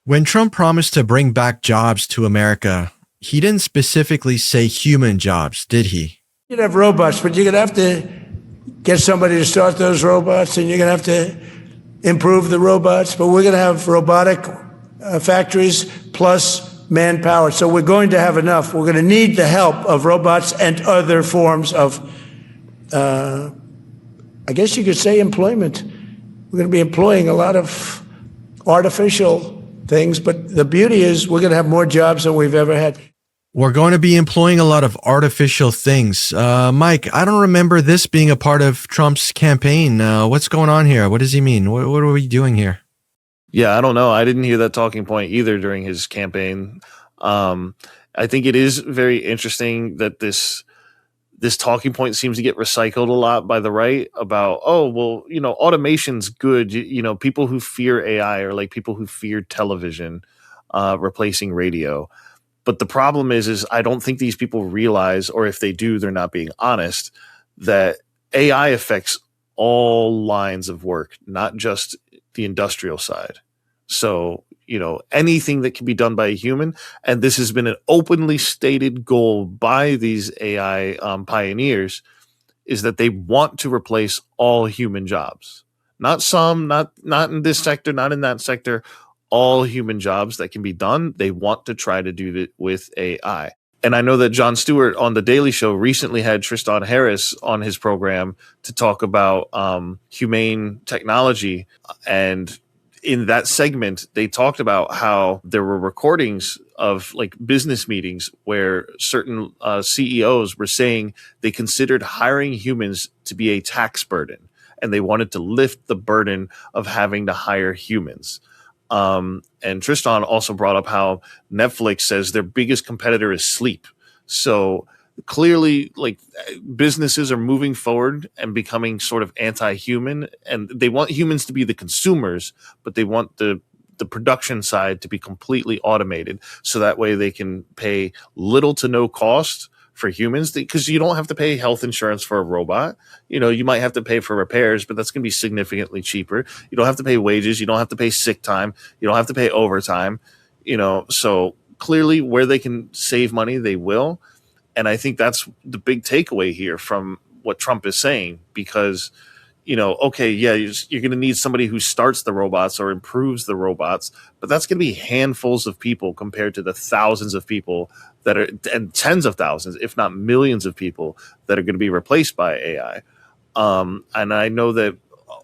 When Trump promised to bring back jobs to America, he didn't specifically say human jobs, did he? You'd have robots, but you're going to have to get somebody to start those robots, and you're going to have to improve the robots. But we're going to have robotic factories plus manpower. So we're going to have enough. We're going to need the help of robots and other forms of, I guess you could say, employment. We're going to be employing a lot of artificial things, but the beauty is we're going to have more jobs than we've ever had. We're going to be employing a lot of artificial things. Mike, I don't remember this being a part of Trump's campaign. What's going on here? What does he mean? What are we doing here? Yeah, I don't know. I didn't hear that talking point either during his campaign. I think it is very interesting that this talking point seems to get recycled a lot by the right about, oh, well, automation's good. People who fear AI are like people who fear television replacing radio. But the problem is I don't think these people realize, or if they do, they're not being honest, that AI affects all lines of work, not just the industrial side. So, anything that can be done by a human, and this has been an openly stated goal by these AI pioneers, is that they want to replace all human jobs. Not some, not in this sector, not in that sector, all human jobs that can be done. They want to try to do it with AI. And I know that Jon Stewart on The Daily Show recently had Tristan Harris on his program to talk about humane technology. And in that segment, they talked about how there were recordings of like business meetings where certain CEOs were saying they considered hiring humans to be a tax burden, and they wanted to lift the burden of having to hire humans. And Tristan also brought up how Netflix says their biggest competitor is sleep. So clearly, like, businesses are moving forward and becoming sort of anti-human, and they want humans to be the consumers, but they want the production side to be completely automated. So that way they can pay little to no cost for humans, because you don't have to pay health insurance for a robot. You might have to pay for repairs, but that's going to be significantly cheaper. You don't have to pay wages. You don't have to pay sick time. You don't have to pay overtime. So clearly where they can save money, they will. And I think that's the big takeaway here from what Trump is saying, because, okay, yeah, you're going to need somebody who starts the robots or improves the robots, but that's going to be handfuls of people compared to the thousands of people that are, and tens of thousands, if not millions of people that are going to be replaced by AI. And I know that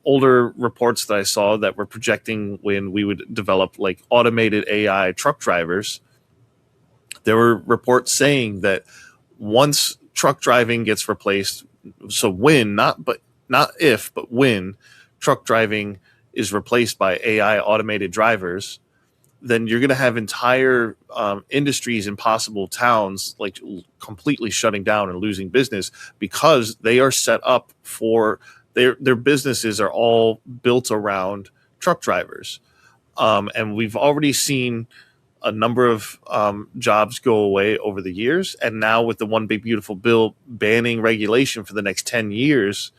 older reports that I saw that were projecting when we would develop like automated AI truck drivers, there were reports saying that once truck driving gets replaced, so when, not if, but when truck driving is replaced by AI automated drivers, then you're going to have entire industries in possible towns like completely shutting down and losing business, because they are set up for their businesses are all built around truck drivers. And we've already seen a number of jobs go away over the years. And now with the One Big Beautiful Bill banning regulation for the next 10 years,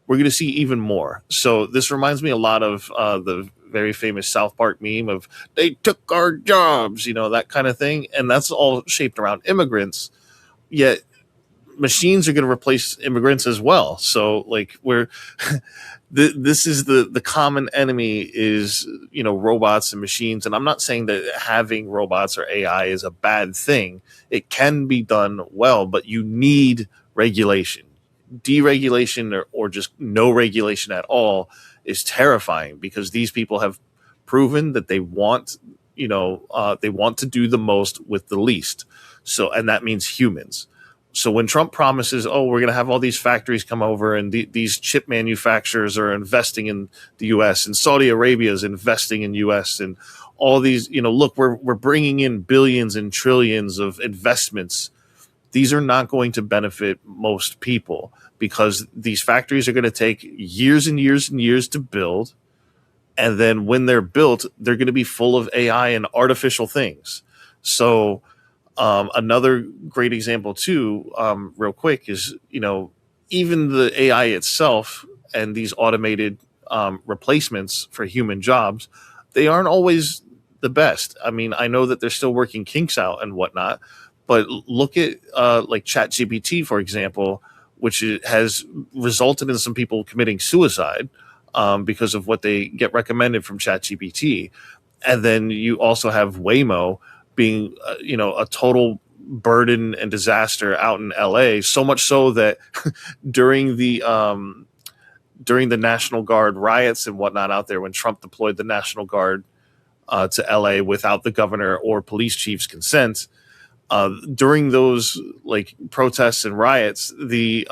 we're going to see even more. So this reminds me a lot of the very famous South Park meme of "they took our jobs," that kind of thing. And that's all shaped around immigrants. Yet machines are going to replace immigrants as well. So like this is the common enemy is, robots and machines. And I'm not saying that having robots or AI is a bad thing. It can be done well, but you need regulation. Deregulation or just no regulation at all is terrifying, because these people have proven that they want to do the most with the least. So, and that means humans. So when Trump promises, oh, we're going to have all these factories come over, and these chip manufacturers are investing in the U.S. and Saudi Arabia is investing in U.S. and all these, look, we're bringing in billions and trillions of investments. These are not going to benefit most people, because these factories are going to take years and years and years to build. And then when they're built, they're going to be full of AI and artificial things. So another great example too, real quick, is, even the AI itself and these automated replacements for human jobs, they aren't always the best. I mean, I know that they're still working kinks out and whatnot, but look at like ChatGPT, for example, which has resulted in some people committing suicide because of what they get recommended from ChatGPT. And then you also have Waymo being, a total burden and disaster out in LA. So much so that during the National Guard riots and whatnot out there, when Trump deployed the National Guard to LA without the governor or police chief's consent, during those like protests and riots, the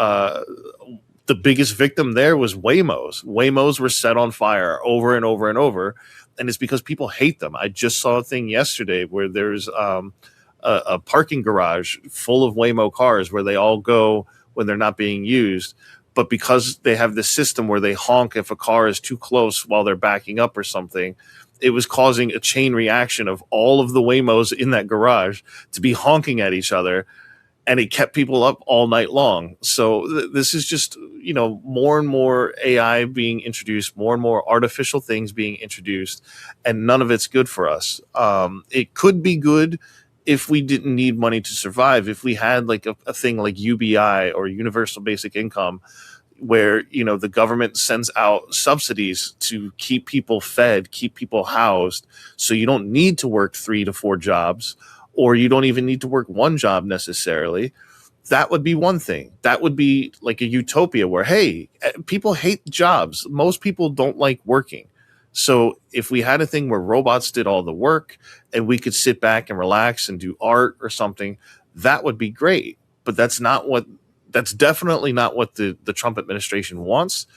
biggest victim there was Waymos. Waymos were set on fire over and over and over, and it's because people hate them. I just saw a thing yesterday where there's a parking garage full of Waymo cars where they all go when they're not being used. But because they have this system where they honk if a car is too close while they're backing up or something, it was causing a chain reaction of all of the Waymos in that garage to be honking at each other. And it kept people up all night long. So this is just, more and more AI being introduced, more and more artificial things being introduced, and none of it's good for us. It could be good if we didn't need money to survive, if we had like a thing like UBI or universal basic income, where the government sends out subsidies to keep people fed, keep people housed, so you don't need to work 3 to 4 jobs, or you don't even need to work one job necessarily. That would be one thing. That would be like a utopia where, hey, people hate jobs. Most people don't like working. So if we had a thing where robots did all the work and we could sit back and relax and do art or something, that would be great. But that's definitely not what the Trump administration wants.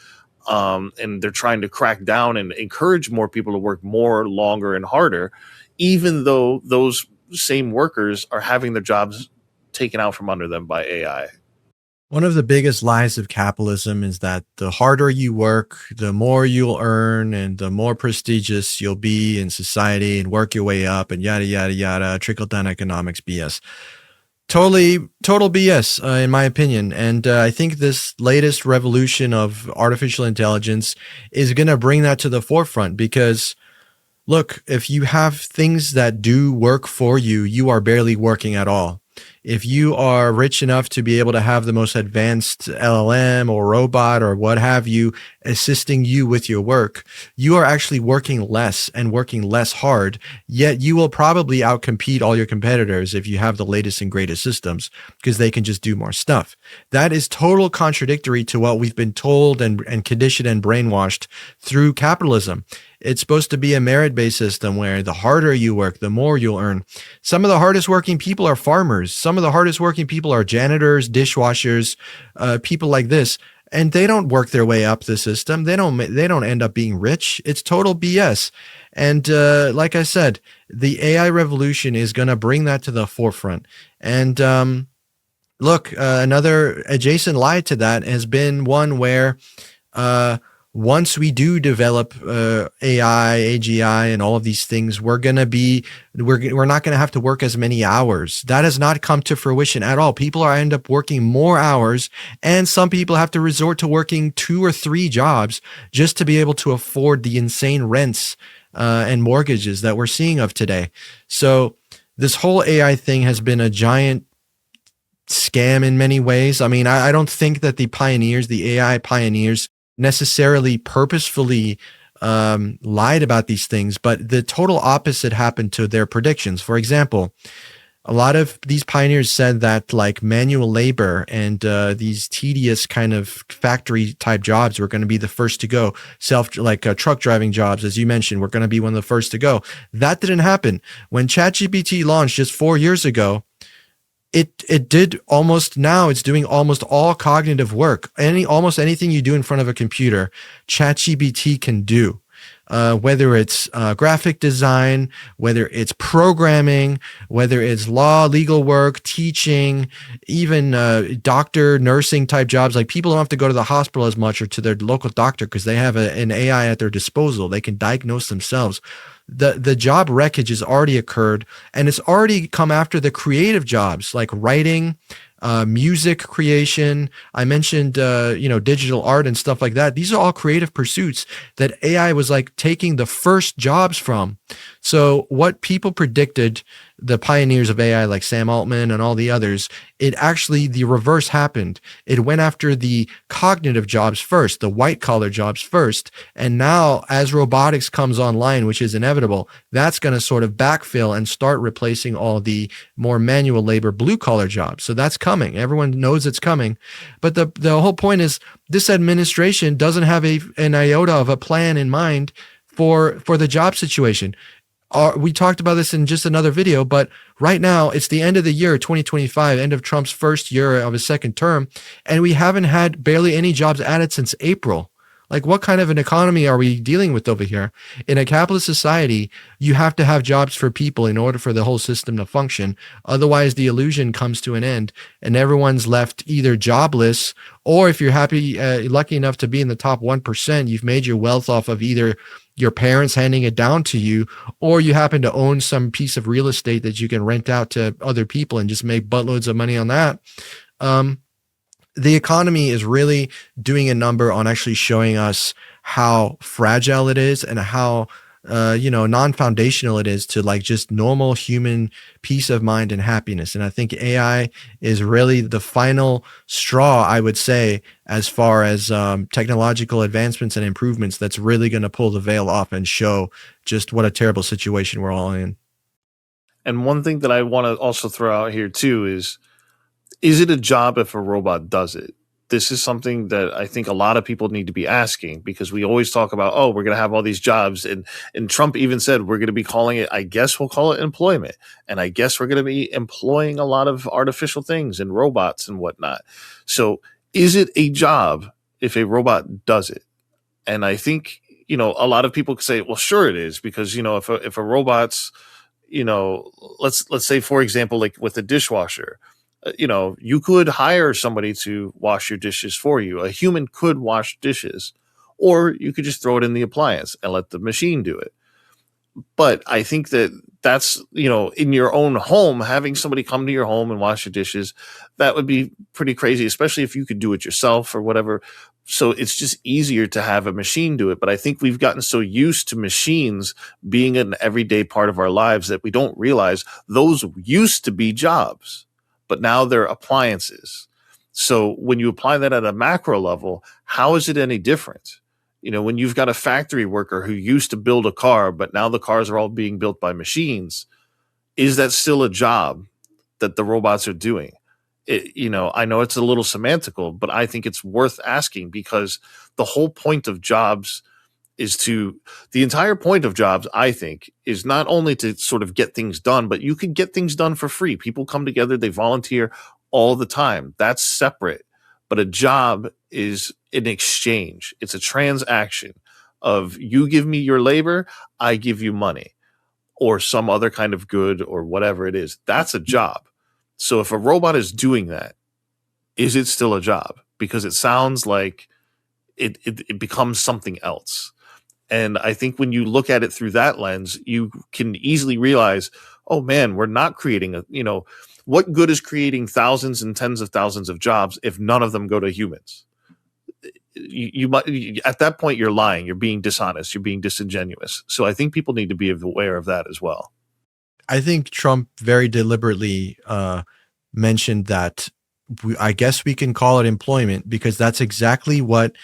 And they're trying to crack down and encourage more people to work more, longer, and harder, even though those same workers are having their jobs taken out from under them by AI. One of the biggest lies of capitalism is that the harder you work, the more you'll earn and the more prestigious you'll be in society and work your way up and yada, yada, yada, trickle down economics BS. Total BS, in my opinion. And I think this latest revolution of artificial intelligence is going to bring that to the forefront because look, if you have things that do work for you, you are barely working at all. If you are rich enough to be able to have the most advanced LLM or robot or what have you assisting you with your work, you are actually working less and working less hard, yet you will probably outcompete all your competitors if you have the latest and greatest systems because they can just do more stuff. That is total contradictory to what we've been told and conditioned and brainwashed through capitalism. It's supposed to be a merit-based system where the harder you work, the more you'll earn. Some of the hardest working people are farmers. Some of the hardest working people are janitors, dishwashers, people like this. And they don't work their way up the system. They don't end up being rich. It's total BS. And like I said, the AI revolution is going to bring that to the forefront. And look, another adjacent lie to that has been one where once we do develop AI, AGI, and all of these things, we're not going to have to work as many hours. That has not come to fruition at all. People end up working more hours, and some people have to resort to working 2 or 3 jobs just to be able to afford the insane rents and mortgages that we're seeing of today. So this whole AI thing has been a giant scam in many ways. I mean, I don't think that the AI pioneers, necessarily purposefully lied about these things, but the total opposite happened to their predictions. For example, a lot of these pioneers said that like manual labor and these tedious kind of factory type jobs were going to be the first to go. Truck driving jobs, as you mentioned, were going to be one of the first to go. That didn't happen. When ChatGPT launched just 4 years ago, it did it's doing almost all cognitive work. Almost anything you do in front of a computer, ChatGPT can do. Whether it's graphic design, whether it's programming, whether it's legal work, teaching, even doctor, nursing type jobs. Like people don't have to go to the hospital as much or to their local doctor because they have an AI at their disposal. They can diagnose themselves. The job wreckage has already occurred, and it's already come after the creative jobs like writing, music creation. I mentioned, digital art and stuff like that. These are all creative pursuits that AI was like taking the first jobs from. So what people predicted, the pioneers of AI like Sam Altman and all the others, it actually, the reverse happened. It went after the cognitive jobs first, the white collar jobs first. And now as robotics comes online, which is inevitable, that's going to sort of backfill and start replacing all the more manual labor, blue collar jobs. So that's coming. Everyone knows it's coming. But the whole point is this administration doesn't have an iota of a plan in mind for the job situation. We talked about this in just another video, but right now it's the end of the year, 2025, end of Trump's first year of his second term, and we haven't had barely any jobs added since April. Like, what kind of an economy are we dealing with over here? In a capitalist society, you have to have jobs for people in order for the whole system to function. Otherwise, the illusion comes to an end and everyone's left either jobless, or if you're lucky enough to be in the top 1%, you've made your wealth off of either your parents handing it down to you, or you happen to own some piece of real estate that you can rent out to other people and just make buttloads of money on that. The economy is really doing a number on actually showing us how fragile it is and how non-foundational it is to like just normal human peace of mind and happiness. And I think AI is really the final straw, I would say, as far as technological advancements and improvements that's really going to pull the veil off and show just what a terrible situation we're all in. And one thing that I want to also throw out here too is it a job if a robot does it? This is something that I think a lot of people need to be asking, because we always talk about, oh, we're going to have all these jobs. And Trump even said, we're going to be calling it, I guess we'll call it employment. And I guess we're going to be employing a lot of artificial things and robots and whatnot. So is it a job if a robot does it? And I think, a lot of people could say, well, sure it is, because, if a robot's, let's say, for example, like with a dishwasher, you could hire somebody to wash your dishes for you. A human could wash dishes, or you could just throw it in the appliance and let the machine do it. But I think that's, in your own home, having somebody come to your home and wash your dishes, that would be pretty crazy, especially if you could do it yourself or whatever. So it's just easier to have a machine do it. But I think we've gotten so used to machines being an everyday part of our lives that we don't realize those used to be jobs, but now they're appliances. So when you apply that at a macro level, how is it any different? When you've got a factory worker who used to build a car, but now the cars are all being built by machines, is that still a job that the robots are doing? I know it's a little semantical, but I think it's worth asking, because the whole point of jobs the entire point of jobs, I think, is not only to sort of get things done, but you can get things done for free. People come together, they volunteer all the time. That's separate. But a job is an exchange. It's a transaction of you give me your labor, I give you money, or some other kind of good or whatever it is. That's a job. So if a robot is doing that, is it still a job? Because it sounds like it becomes something else. And I think when you look at it through that lens, you can easily realize, oh man, we're not creating what good is creating thousands and tens of thousands of jobs if none of them go to humans? You might, at that point, you're lying, you're being dishonest, you're being disingenuous. So I think people need to be aware of that as well. I think Trump very deliberately mentioned that I guess we can call it employment, because that's exactly what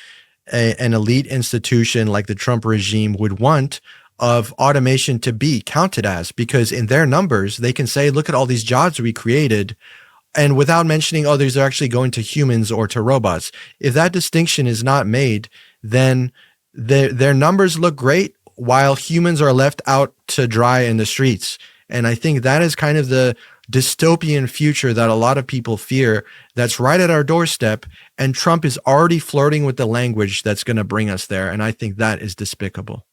an elite institution like the Trump regime would want of automation to be counted as, because in their numbers, they can say, look at all these jobs we created, and without mentioning, oh, these are actually going to humans or to robots. If that distinction is not made, then their numbers look great while humans are left out to dry in the streets. And I think that is kind of the dystopian future that a lot of people fear, that's right at our doorstep. And Trump is already flirting with the language that's going to bring us there. And I think that is despicable.